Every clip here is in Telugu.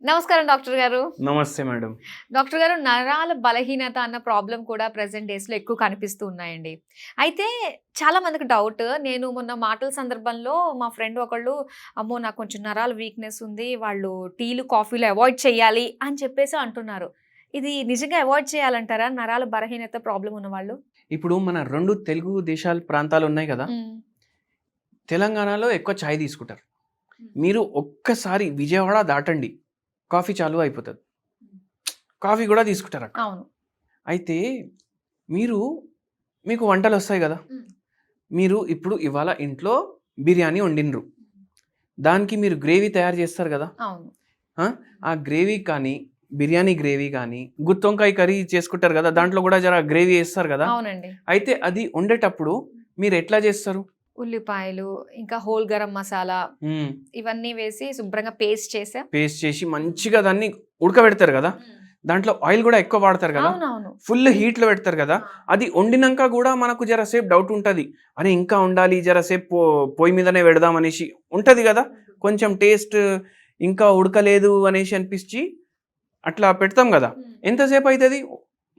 నమస్కారం డాక్టర్ గారు. నమస్తే మేడం. డాక్టర్ గారు, నరాల బలహీనత అన్న ప్రాబ్లమ్ కూడా ప్రెజెంట్ డేస్‌లో ఎక్కువ కనిపిస్తూ ఉన్నాయండి. అయితే చాలా మందికి డౌట్. నేను మొన్న మాటల సందర్భంలో మా ఫ్రెండ్ ఒకళ్ళు, అమ్మో! నాకు కొంచెం నరాల వీక్‌నెస్ ఉంది. వాళ్ళు టీలు, కాఫీలు అవాయిడ్ చేయాలి అని చెప్పేసి అంటున్నారు. ఇది నిజంగా అవాయిడ్ చేయాలంటారా? నరాల బలహీనత ప్రాబ్లమ్ ఉన్నవాళ్ళు? ఇప్పుడు మన 2 తెలుగు దేశాల ప్రాంతాలున్నాయి గదా! హ్మ్. తెలంగాణలో ఎక్కువ చాయ్ తీసుకుంటారు. మీరు ఒక్కసారి విజయవాడ దాటండి. కాఫీ చాలు అయిపోతది. కాఫీ గూడా తీసుకుంటారక్కడ. అవును. అయితే మీకు వంటలొస్తాయి గదా! హ్మ్. మీరు ఇప్పుడు ఇవాళ ఇంట్లో బిర్యానీ వండిన్రు. దానికి మీరు గ్రేవీ తయారు చేస్తారు గదా! అవును. ఆ గ్రేవీ కానీ, బిర్యానీ గ్రేవీ కానీ, గుత్తొంకాయ కర్రీ చేసుకుంటారు గదా! దాంట్లో గూడా జర గ్రేవీ ఏస్తారు గదా! అవునండి. అయితే అది వండేటప్పుడు మీరెట్లా చేస్తారు? ఉల్లిపాయలు, ఇంకా హోల్ గరం మసాలా ఇవన్నీ వేసి శుభ్రంగా పేస్ట్ చేసా. పేస్ట్ చేసి మంచిగా దాన్ని ఉడకబెడతారు కదా, దాంట్లో ఆయిల్ కూడా ఎక్కువ వాడతారు కదా, అవునవును. ఫుల్ హీట్లో పెడతారు కదా. అది వండినాక కూడా మనకు జరసేపు డౌట్ ఉంటుంది, అరే ఇంకా ఉండాలి జరసేపు పొయ్యి మీదనే పెడదాం అనేసి ఉంటుంది కదా. కొంచెం టేస్ట్ ఇంకా ఉడకలేదు అనేసి అనిపించి అట్లా పెడతాం కదా. ఎంతసేపు అవుతుంది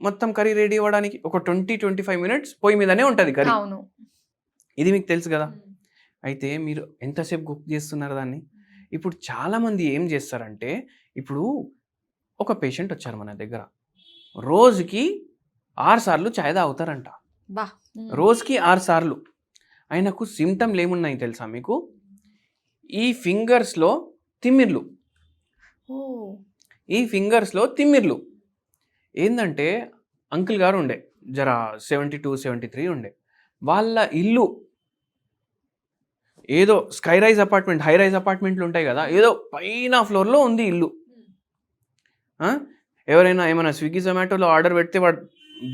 మొత్తం కర్రీ రెడీ అవ్వడానికి? ఒక 20-25 మినిట్స్ పొయ్యి మీదనే ఉంటుంది కర్రీ. అవును. ఇది మీకు తెలుసు కదా. అయితే మీరు ఎంతసేపు కుక్ చేస్తున్నారు దాన్ని? ఇప్పుడు చాలామంది ఏం చేస్తారంటే, ఇప్పుడు ఒక పేషెంట్ వచ్చారు మన దగ్గర, రోజుకి 6 సార్లు చాయ్ తాగుతారంట. బా! రోజుకి 6 సార్లు. ఆయనకు సిమ్టమ్లు ఏమున్నాయి తెలుసా మీకు? ఈ ఫింగర్స్లో తిమ్మిర్లు. ఓహ్! ఈ ఫింగర్స్లో తిమ్మిర్లు ఏందంటే, అంకుల్ గారు ఉండే జర 72-73 ఉండే. వాళ్ళ ఇల్లు ఏదో sky rise apartment, high rise అపార్ట్మెంట్లు ఉంటాయి కదా, ఏదో పైన ఫ్లోర్లో ఉంది ఇల్లు. ఎవరైనా ఏమైనా స్విగ్గీ జొమాటోలో ఆర్డర్ పెడితే వాడు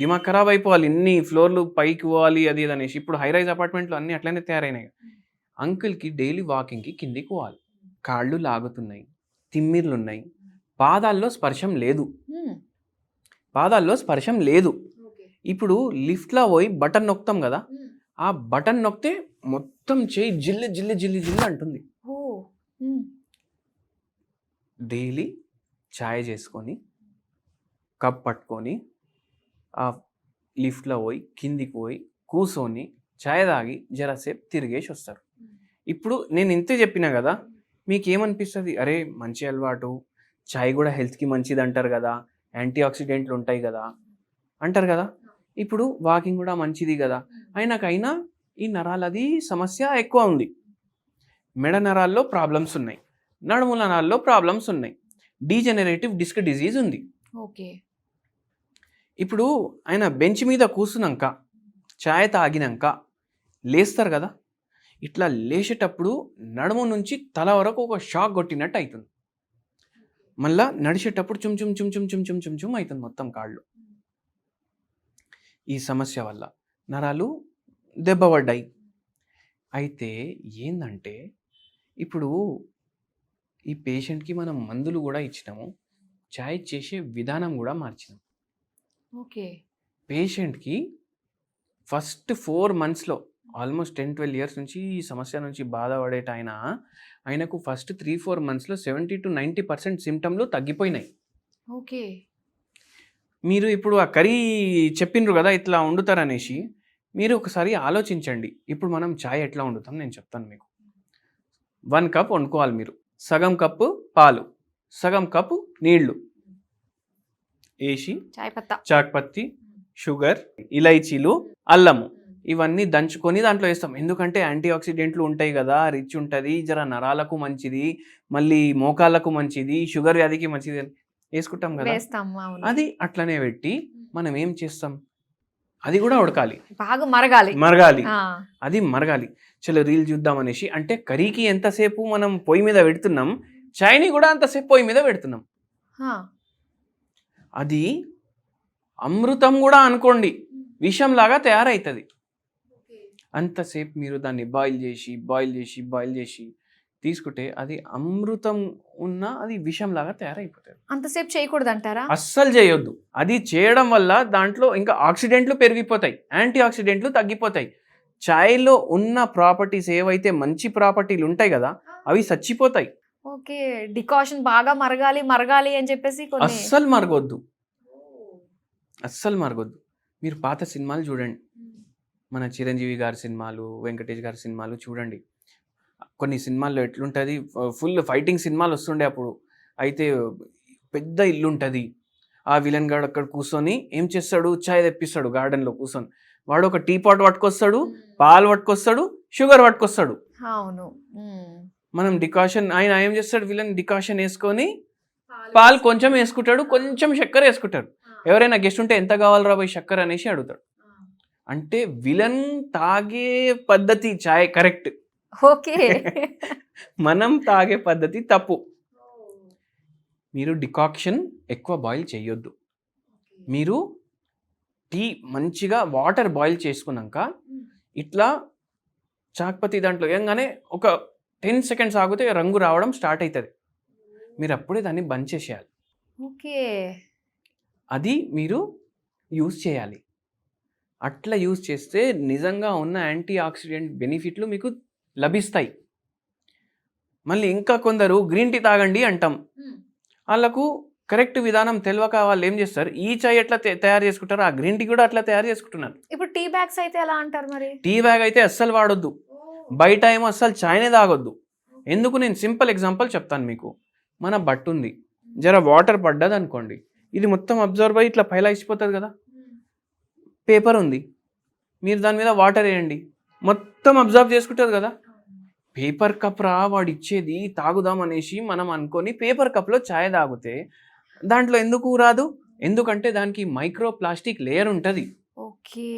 దిమాగ్ ఖరాబ్ అయిపోవాలి, ఇన్ని ఫ్లోర్లు పైకి పోవాలి అది ఇది అనేసి. ఇప్పుడు హై రైజ్ అపార్ట్మెంట్లు అన్నీ అట్లనే తయారైనాయి. అంకుల్కి డైలీ వాకింగ్కి కిందికి పోవాలి, కాళ్ళు లాగుతున్నాయి, తిమ్మిర్లు ఉన్నాయి, పాదాల్లో స్పర్శం లేదు. ఇప్పుడు లిఫ్ట్లో పోయి బటన్ నొక్కుతాం కదా, ఆ బటన్ నొక్కితే మొత్తం చేయి జిల్లు జిల్లు జిల్లు జిల్లు అంటుంది. డైలీ ఛాయ్ చేసుకొని కప్ పట్టుకొని ఆ లిఫ్ట్లో పోయి కిందికి పోయి కూర్చొని ఛాయ్ తాగి జరసేపు తిరిగేసి వస్తారు. ఇప్పుడు నేను ఇంతే చెప్పినా కదా, మీకు ఏమనిపిస్తుంది? అరే మంచి అలవాటు, ఛాయ్ కూడా హెల్త్కి మంచిది అంటారు కదా, యాంటీ ఆక్సిడెంట్లు ఉంటాయి కదా అంటారు కదా. ఇప్పుడు వాకింగ్ కూడా మంచిది కదా, అయినా ఈ నరాలది సమస్య ఎక్కువ ఉంది. మెడ నరాల్లో ప్రాబ్లమ్స్ ఉన్నాయి, నడుముల నరాల్లో ప్రాబ్లమ్స్ ఉన్నాయి, డీజెనరేటివ్ డిస్క్ డిజీజ్ ఉంది. ఓకే. ఇప్పుడు ఆయన బెంచ్ మీద కూర్చున్నాక ఛాయ్ తాగినాక లేస్తారు కదా, ఇట్లా లేచేటప్పుడు నడుము నుంచి తల వరకు ఒక షాక్ కొట్టినట్టు అవుతుంది. మళ్ళా నడిచేటప్పుడు చుమ్ చుమ్ చుమ్ చుమ్ చుమ్ చుమ్ చుమ్ చుమ్ అవుతుంది మొత్తం కాళ్ళు. ఈ సమస్య వల్ల నరాలు దెబ్బపడ్డాయి. అయితే ఏందంటే, ఇప్పుడు ఈ పేషెంట్కి మనం మందులు కూడా ఇచ్చినాము, ఛాయ్ చేసే విధానం కూడా మార్చినాం. ఓకే. పేషెంట్కి ఫస్ట్ 4 monthsలో ఆల్మోస్ట్ 10-12 years నుంచి ఈ సమస్య నుంచి బాధపడేట ఆయనకు ఫస్ట్ 3-4 monthsలో 70-90% సిమ్టమ్లు తగ్గిపోయినాయి. ఓకే. మీరు ఇప్పుడు ఆ కర్రీ చెప్పిండ్రు కదా ఇట్లా వండుతారనేసి, మీరు ఒకసారి ఆలోచించండి. ఇప్పుడు మనం ఛాయ్ ఎట్లా వండుతాం నేను చెప్తాను మీకు. 1 కప్ వండుకోవాలి మీరు. సగం కప్పు పాలు, సగం కప్పు నీళ్లు వేసి చాక్ పత్తి, షుగర్, ఇలైచీలు, అల్లము ఇవన్నీ దంచుకొని దాంట్లో వేస్తాం. ఎందుకంటే యాంటీ ఆక్సిడెంట్లు ఉంటాయి కదా, రిచ్ ఉంటుంది, జర నరాలకు మంచిది, మళ్ళీ మోకాళ్ళకు మంచిది, షుగర్ వ్యాధికి మంచిది అని వేసుకుంటాం కదా. అది అట్లనే పెట్టి మనం ఏం చేస్తాం, అది కూడా ఉడకాలి, బాగా మరగాలి. అది మరగాలి. చలో రీల్ చూద్దాం అనేసి, అంటే కర్రీకి ఎంతసేపు మనం పొయ్యి మీద పెడుతున్నాం, చాయ్ని కూడా అంతసేపు పొయ్యి మీద పెడుతున్నాం. అది అమృతం కూడా అనుకోండి, విషంలాగా తయారవుతుంది. అంతసేపు మీరు దాన్ని బాయిల్ చేసి తీసుకుంటే అది అమృతం అది విషంలాగా తయారైపోతుంది. అంతసేపు చేయకూడదు అంటారా? అస్సలు చేయొద్దు. అది చేయడం వల్ల దాంట్లో ఇంకా ఆక్సిడెంట్లు పెరిగిపోతాయి, యాంటీ ఆక్సిడెంట్లు తగ్గిపోతాయి. ఛాయ్లో ఉన్న ప్రాపర్టీస్ ఏవైతే మంచి ప్రాపర్టీలు ఉంటాయి కదా, అవి చచ్చిపోతాయి. ఓకే. డికాషన్ బాగా మరగాలి, మరగాలి అని చెప్పేసి కొన్ని అస్సలు మరగొద్దు. అస్సలు మరగొద్దు. మీరు పాత సినిమాలు చూడండి. మన చిరంజీవి గారి సినిమాలు, వెంకటేష్ గారి సినిమాలు చూడండి. కొన్ని సినిమాల్లో ఎట్లుంటది ఫుల్ ఫైటింగ్ సినిమాలు వస్తుండే అప్పుడు. అయితే పెద్ద ఇల్లుంటది. ఆ విలన్ గాడు అక్కడ కూర్చొని ఏం చేస్తాడు? చాయ్ తెప్పిస్తాడు గార్డెన్‌లో కూర్చొని. వాడు ఒక టీ పాట్ పట్టుకొస్తాడు, పాలు పట్టుకొస్తాడు, షుగర్ పట్టుకొస్తాడు. అవును. హ్మ్. మనం డికాషన్ ఆయన ఏం చేస్తాడు విలన్ డికాషన్ యేసుకొని పాలు కొంచెం యేసుకుంటాడు, కొంచెం చక్కెర యేసుకుంటాడు. ఎవరైనా గెస్ట్ ఉంటే ఎంత కావాలిరా బోయ్ చక్కెర అనేసి అడుగుతాడు. అంటే విలన్ తాగే పద్ధతి చాయ్ కరెక్ట్. ఓకే. మనం తాగే పద్ధతి తప్పు. మీరు డికాక్షన్ ఎక్కువ బాయిల్ చేయొద్దు. మీరు టీ మంచిగా వాటర్ బాయిల్ చేసుకున్నాక ఇట్లా చాక్పతి దాంట్లో వేయంగానే ఒక 10 సెకండ్స్ ఆగితే రంగు రావడం స్టార్ట్ అవుతుంది. మీరు అప్పుడే దాన్ని బంద్ చేసేయాలి. ఓకే. అది మీరు యూజ్ చేయాలి. అట్లా యూజ్ చేస్తే నిజంగా ఉన్న యాంటీ ఆక్సిడెంట్ బెనిఫిట్లు మీకు లభిస్తాయి. మళ్ళీ ఇంకా కొందరు గ్రీన్ టీ తాగండి అంటాం. వాళ్ళకు కరెక్ట్ విధానం తెలియక వాళ్ళు ఏం చేస్తారు, ఈ చాయ్ ఎట్లా తయారు చేసుకుంటారు ఆ గ్రీన్ టీ కూడా అట్లా తయారు చేసుకుంటున్నారు. ఇప్పుడు టీ బ్యాగ్స్ అయితే ఎలా అంటారు మరి? టీ బ్యాగ్ అయితే అస్సలు వాడొద్దు. బయట ఏమో అస్సలు చాయ్నే తాగొద్దు. ఎందుకు నేను సింపుల్ ఎగ్జాంపుల్ చెప్తాను మీకు. మన బట్ట ఉంది, జర వాటర్ పడ్డది అనుకోండి, ఇది మొత్తం అబ్జర్వ్ అయ్యి ఇట్లా పైలా ఇచ్చిపోతుంది కదా. పేపర్ ఉంది, మీరు దాని మీద వాటర్ వేయండి, మొత్తం అబ్జర్వ్ చేసుకుంటుంది కదా. పేపర్ కప్ రా వాడు ఇచ్చేది తాగుదాం అనేసి మనం అనుకొని పేపర్ కప్లో ఛాయ్ తాగితే దాంట్లో ఎందుకు రాదు? ఎందుకంటే దానికి మైక్రో ప్లాస్టిక్ లేయర్ ఉంటుంది. ఓకే.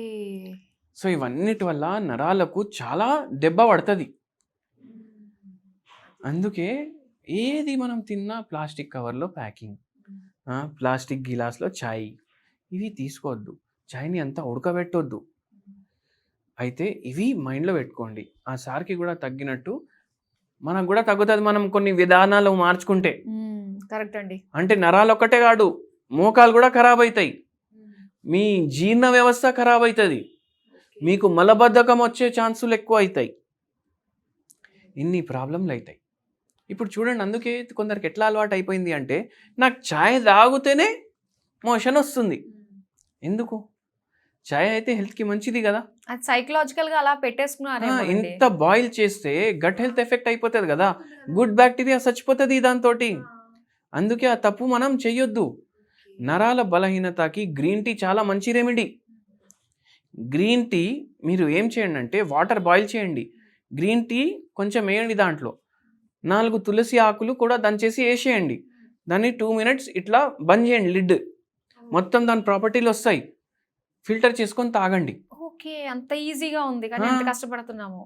సో ఇవన్నిటి వల్ల నరాలకు చాలా దెబ్బ పడుతుంది. అందుకే ఏది మనం తిన్నా ప్లాస్టిక్ కవర్లో ప్యాకింగ్, ప్లాస్టిక్ గిలాస్లో ఛాయ్, ఇవి తీసుకోవద్దు. ఛాయ్ని అంతా ఉడకబెట్టొద్దు. అయితే ఇవి మైండ్లో పెట్టుకోండి. ఆ సార్కి కూడా తగ్గినట్టు మనకు కూడా తగ్గుతుంది మనం కొన్ని విధానాలు మార్చుకుంటే. కరెక్ట్ అండి. అంటే నరాలు ఒక్కటే కాదు, మోకాలు కూడా ఖరాబ్ అవుతాయి, మీ జీర్ణ వ్యవస్థ ఖరాబ్ అవుతుంది, మీకు మలబద్ధకం వచ్చే ఛాన్సులు ఎక్కువ అవుతాయి, ఇన్ని ప్రాబ్లంలు అవుతాయి. ఇప్పుడు చూడండి, అందుకే కొందరికి ఎట్లా అలవాటు అయిపోయింది అంటే నాకు ఛాయ్ తాగితేనే మోషన్ వస్తుంది. ఎందుకు? ఛాయ్ అయితే హెల్త్కి మంచిది కదా. అది సైకలాజికల్ గా అలా పెట్టేసుకున్నారు. ఇంత బాయిల్ చేస్తే గట్ హెల్త్ ఎఫెక్ట్ అయిపోతుంది కదా, గుడ్ బ్యాక్టీరియా చచ్చిపోతుంది దాంతో. అందుకే ఆ తప్పు మనం చెయ్యొద్దు. నరాల బలహీనతకి గ్రీన్ టీ చాలా మంచి రెమెడీ. గ్రీన్ టీ మీరు ఏం చేయండి అంటే వాటర్ బాయిల్ చేయండి, గ్రీన్ టీ కొంచెం వేయండి, దాంట్లో 4 తులసి ఆకులు కూడా దంచేసి వేసేయండి, దాన్ని 2 మినిట్స్ ఇట్లా బంద్ చేయండి లిడ్, మొత్తం దాని ప్రాపర్టీలు వస్తాయి, ఫిల్టర్ చేసుకొని తాగండి. ఓకే. అంత ఈజీగా ఉంది కానీ ఎంత కష్టపడుతున్నాము.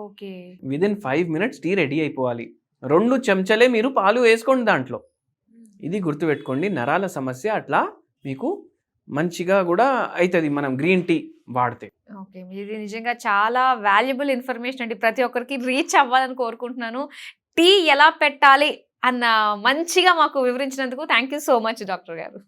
Okay. Within 5 minutes tea ready అయిపోవాలి. 2 చెంచాలే మీరు పాలు వేసుకోండి దాంట్లో. ఇది గుర్తుపెట్టుకోండి. నరాల సమస్య అట్లా మీకు మంచిగా కూడా అవుతుంది మనం గ్రీన్ టీ వాడితే. ఓకే. ఇది నిజంగా చాలా వాల్యుబుల్ ఇన్ఫర్మేషన్ అండి. ప్రతి ఒక్కరికి రీచ్ అవ్వాలని కోరుకుంటున్నాను. టీ ఎలా పెట్టాలి అన్న మంచిగా మాకు వివరించినందుకు thank you so much doctor గారు.